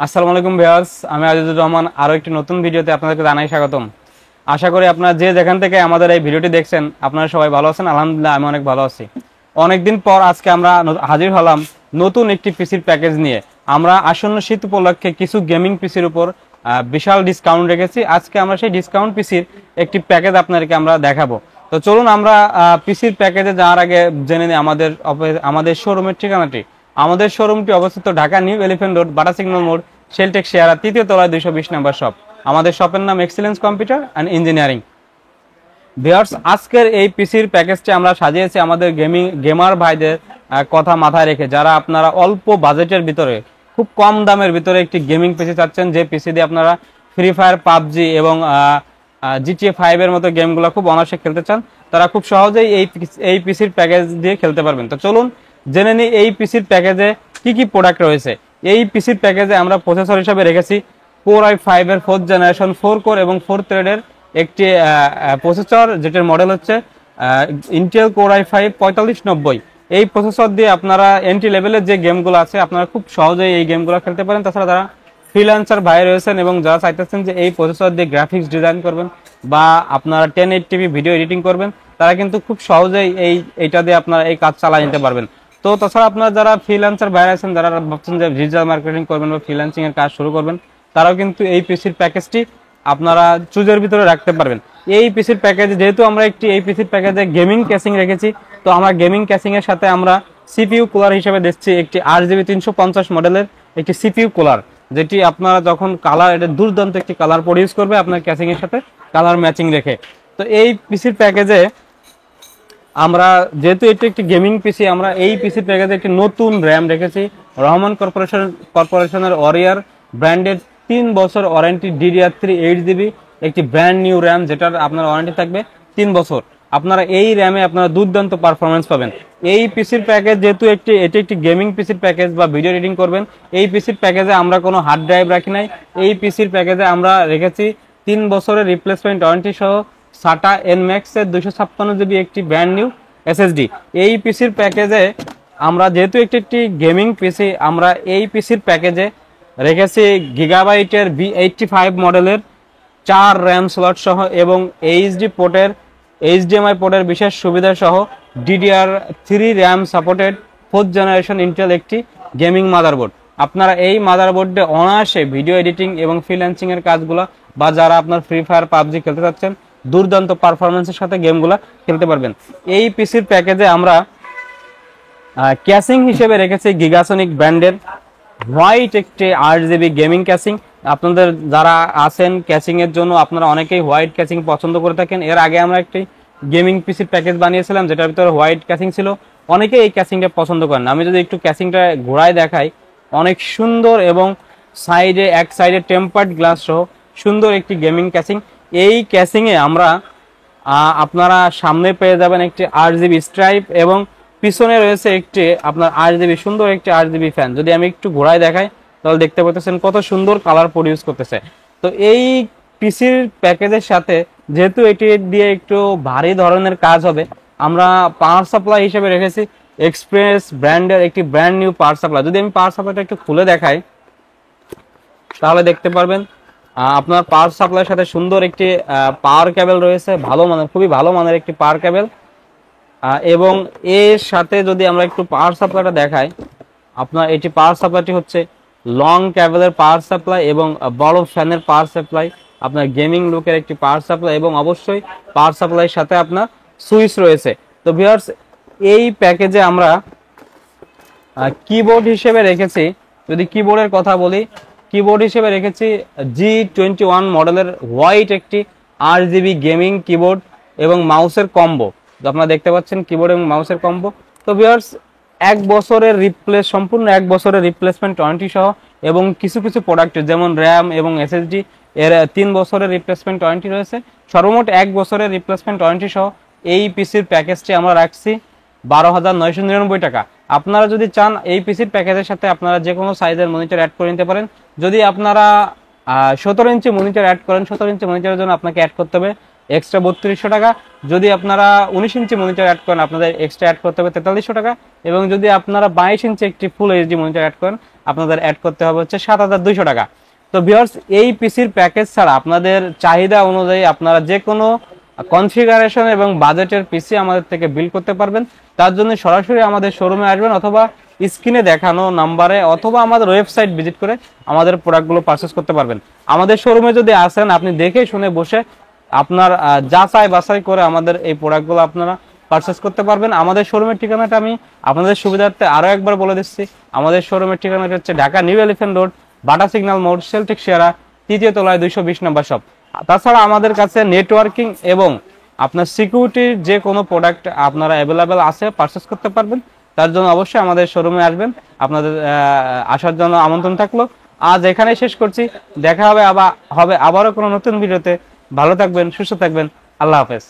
আসসালামু আলাইকুম ভিউয়ার্স, আমি আজিজুর রহমান আরো একটি নতুন ভিডিওতে আপনাদেরকে জানাই স্বাগতম। আশা করি আপনারা যে যেখান থেকে আমাদের এই ভিডিওটি দেখছেন আপনারা সবাই ভালো আছেন। আলহামদুলিল্লাহ আমি অনেক ভালো আছি। অনেকদিন পর আজকে আমরা হাজির হলাম নতুন একটি পিসির প্যাকেজ নিয়ে। আমরা আসন্ন শীত উপলক্ষে কিছু গেমিং পিসির উপর বিশাল ডিসকাউন্ট রেখেছি। আজকে আমরা সেই ডিসকাউন্ট পিসির একটি প্যাকেজ আপনাদেরকে আমরা দেখাবো। তো চলুন আমরা পিসির প্যাকেজে যাওয়ার আগে জেনে নিই আমাদের শোরুমের ঠিকানাটি। আমাদের শোরুমটি অবস্থিত ঢাকা নিউ এলিফ্যান্ট রোড, বাটা সিগন্যাল মোড়, শেলটেক শেয়ারা, তৃতীয় তলায় 220 নম্বর শপ। আমাদের শপের নাম excellence computer and engineering. Viewers, আজকের এই পিসির প্যাকেজটি আমরা সাজিয়েছি আমাদের গেমার ভাইদের কথা মাথায় রেখে, যারা আপনারা অল্প বাজেটের ভিতরে খুব কম দামের ভিতরে একটি গেমিং পিসি চাচ্ছেন, যে পিসি দিয়ে আপনারা ফ্রি ফায়ার, পাবজি এবং জিটিএ 5 এর মতো গেমগুলো খুব অনায়াসে খেলতে চান, তারা খুব সহজেই এই পিসির প্যাকেজ দিয়ে খেলতে পারবেন। তো চলুন জেনে নিই এই পিসির প্যাকেজে কি কি প্রোডাক্ট রয়েছে। এই পিসির প্যাকেজে আমরা প্রসেসর হিসেবে রেখেছি Core i5 এর 4th জেনারেশন 4 কোর এবং 4 থ্রেডের একটি প্রসেসর, যেটার মডেল হচ্ছে ইন্টেল Core i5 4590। এই প্রসেসর দিয়ে আপনারা এন্ট্রি লেভেলের যে গেমগুলো আছে আপনারা খুব সহজেই এই গেমগুলো খেলতে পারেন। তাছাড়া যারা ফ্রিল্যান্সার ভাই রয়েছেন এবং যারা চাইতেছেন যে এই প্রসেসর দিয়ে গ্রাফিক্স ডিজাইন করবেন বা আপনারা 1080p ভিডিও এডিটিং করবেন, তারা কিন্তু খুব সহজেই এইটা দিয়ে আপনারা এই কাজ চালিয়ে নিতে পারবেন। তো তাছাড়া আপনারা যারা ফ্রিল্যান্সার ভাই আছেন, যারা ভাবছেন যে ডিজিটাল মার্কেটিং করবেন বা ফ্রিল্যান্সিং এর কাজ শুরু করবেন, তারাও কিন্তু এই পিসির প্যাকেজটি আপনারা চুজের ভিতরে রাখতে পারবেন। এই পিসির প্যাকেজে যেহেতু আমরা এই পিসির প্যাকেজে গেমিং ক্যাসিং রেখেছি, তো আমরা গেমিং ক্যাসিং এর সাথে আমরা সিপিইউ কুলার হিসেবে দিচ্ছি একটি RGB 350 মডেলের একটি সিপিইউ কুলার, যেটি আপনারা যখন কালার, এটা দুর্দান্ত একটি কালার প্রডিউস করবে আপনার ক্যাসিং এর সাথে কালার ম্যাচিং রেখে। তো এই পিসির প্যাকেজে আমরা, যেহেতু এটি একটি গেমিং পিসি, আমরা এই পিসির প্যাকেজে একটি নতুন র্যাম রেখেছি রহমান কর্পোরেশনের ওয়ারিয়ার ব্র্যান্ডের 3 বছর ওয়ারেন্টি DDR3 8GB একটি ব্র্যান্ড নিউ র্যাম, যেটার আপনার ওয়ারেন্টি থাকবে 3 বছর। আপনারা এই র্যামে আপনারা দুর্দান্ত পারফরমেন্স পাবেন। এই পিসির প্যাকেজ যেহেতু এটি একটি গেমিং পিসির প্যাকেজ বা ভিডিও এডিটিং করবেন, এই পিসির প্যাকেজে আমরা কোনো হার্ড ড্রাইভ রাখি নাই। এই পিসির প্যাকেজে আমরা রেখেছি 3 বছরের রিপ্লেসমেন্ট ওয়ারেন্টি সহ SATA NMAX এর 256GB একটি ব্র্যান্ড নিউ SSD। এই পিসির প্যাকেজে আমরা, যেহেতু একটি গেমিং পিসি, আমরা এই পিসির প্যাকেজে রেখেছি গিগাবাইটের V85 মডেলের 4 র্যাম স্লট সহ এবং HDMI পোর্টের বিশেষ সুবিধা সহ DDR3 RAM supported 4th generation Intel একটি গেমিং মাদারবোর্ড। আপনারা এই মাদারবোর্ডে অনায়াসে ভিডিও এডিটিং এবং ফ্রিল্যান্সিং এর কাজগুলো বা যারা আপনার ফ্রি ফায়ার, পাবজি খেলতে চাচ্ছেন, দুর্দান্ত পারফরমেন্সের সাথে গেমগুলো খেলতে পারবেন। এই পিসির প্যাকেজে আমরা ক্যাসিং হিসেবে রেখেছি গিগাসনিক ব্র্যান্ডের হোয়াইট একটি RGB গেমিং ক্যাসিং। আপনাদের যারা আছেন ক্যাসিং এর জন্য, আপনারা অনেকেই হোয়াইট ক্যাসিং পছন্দ করে থাকেন। এর আগে আমরা একটি গেমিং পিসির প্যাকেজ বানিয়েছিলাম যেটার ভিতরে হোয়াইট ক্যাসিং ছিল, অনেকে এই ক্যাসিংটা পছন্দ করেন। আমি যদি একটু ক্যাসিংটা ঘোরায় দেখাই, অনেক সুন্দর এবং এক সাইডে টেম্পার্ড গ্লাস সহ সুন্দর একটি গেমিং ক্যাসিং। এই ক্যাসিংয়ে আমরা আপনারা সামনে পেয়ে যাবেন একটি RGB স্ট্রাইপ এবং পিছনে রয়েছে একটি আপনার সুন্দর একটি RGB ফ্যান। যদি আমি একটু ঘোরায় দেখাই তাহলে দেখতে পাচ্ছেন কত সুন্দর কালার প্রডিউস করতেছে। তো এই পিসির প্যাকেজের সাথে, যেহেতু এটি দিয়ে একটু ভারী ধরনের কাজ হবে, আমরা পাওয়ার সাপ্লাই হিসেবে রেখেছি এক্সপ্রেস ব্র্যান্ডের একটি ব্র্যান্ড নিউ পাওয়ার সাপ্লাই। যদি আমি পাওয়ার সাপ্লাইটা একটু খুলে দেখাই তাহলে দেখতে পারবেন আপনার পাওয়ার সাপ্লাইয়ের সাথে সুন্দর একটি পাওয়ার কেবল রয়েছে, খুবই ভালো মানের একটি পাওয়ার কেবল। এবং এর সাথে যদি আমরা একটু পাওয়ার সাপ্লাইটা দেখাই, আপনার এটি পাওয়ার সাপ্লাইটি হচ্ছে লং কেবলের পাওয়ার সাপ্লাই এবং বড় ফ্যানের পাওয়ার সাপ্লাই, আপনার গেমিং লুকের একটি পাওয়ার সাপ্লাই এবং অবশ্যই পাওয়ার সাপ্লাইয়ের সাথে আপনার সুইচ রয়েছে। তো ভিউয়ার্স, এই প্যাকেজে আমরা কিবোর্ড হিসেবে রেখেছি, যদি কিবোর্ডের কথা বলি, কিবোর্ড হিসেবে রেখেছি G21 মডেলের হোয়াইট একটি RGB গেমিং কিবোর্ড এবং মাউসের কম্বো। আপনারা দেখতে পাচ্ছেন কিবোর্ড এবং মাউসের কম্বো। তো ভিউয়ার্স, সম্পূর্ণ 1 বছরের রিপ্লেসমেন্ট ওয়ারেন্টি সহ এবং কিছু প্রোডাক্ট যেমন র্যাম এবং SSD এর 3 বছরের রিপ্লেসমেন্ট ওয়ারেন্টি রয়েছে। সর্বমোট 1 বছরের রিপ্লেসমেন্ট ওয়ারেন্টি সহ এই পিসির প্যাকেজটি আমরা রাখছি 12,999 টাকা। আপনারা যদি চান এই পিসির প্যাকেজের সাথে আপনারা যে কোনো সাইজের মনিটর অ্যাড করে নিতে পারেন। যদি আপনারা 17 ইঞ্চি মনিটর অ্যাড করেন, 17 ইঞ্চি মনিটরের জন্য আপনাকে অ্যাড করতে হবে এক্সট্রা 3200 টাকা। যদি আপনারা 19 ইঞ্চি মনিটর অ্যাড করেন আপনাদের এক্সট্রা অ্যাড করতে হবে 4300 টাকা। এবং যদি আপনারা 22 ইঞ্চি একটি ফুল এইচডি মনিটর অ্যাড করেন আপনাদের অ্যাড করতে হবে হচ্ছে 7,200 টাকা। তো ভিউয়ার্স, এই পিসির প্যাকেজ ছাড়া আপনাদের চাহিদা অনুযায়ী আপনারা যে কোনো কনফিগারেশন এবং বাজেটের পিসি আমাদের থেকে বিল করতে পারবেন। তার জন্য সরাসরি আমাদের শোরুমে আসবেন, অথবা স্ক্রিনে দেখানো নাম্বারে অথবা আমাদের ওয়েবসাইট ভিজিট করে আমাদের প্রোডাক্টগুলো পারচেস করতে পারবেন। আমাদের শোরুমে যদি আসেন, আপনি দেখে শুনে বসে আপনার যাচাই বাছাই করে আমাদের এই প্রোডাক্টগুলো আপনারা পারচেস করতে পারবেন। আমাদের শোরুমের ঠিকানাটা আমি আপনাদের সুবিধার্থে আরো একবার বলে দিচ্ছি। আমাদের শোরুমের ঠিকানাটা হচ্ছে ঢাকা নিউ এলিফ্যান্ট রোড, বাটা সিগন্যাল মোড়, সেল্টিক শিয়ারা, 3য় তলায় 220 নম্বর শপ। তাছাড়া আমাদের কাছে নেটওয়ার্কিং এবং আপনার সিকিউরিটির যে কোনো প্রোডাক্ট আপনারা অ্যাভেলেবেল আছে, পারচেস করতে পারবেন। তার জন্য অবশ্যই আমাদের শোরুমে আসবেন। আপনাদের আসার জন্য আমন্ত্রণ থাকলো। আজ এখানেই শেষ করছি। দেখা হবে আবারও কোনো নতুন ভিডিওতে। ভালো থাকবেন, সুস্থ থাকবেন। আল্লাহ হাফেজ।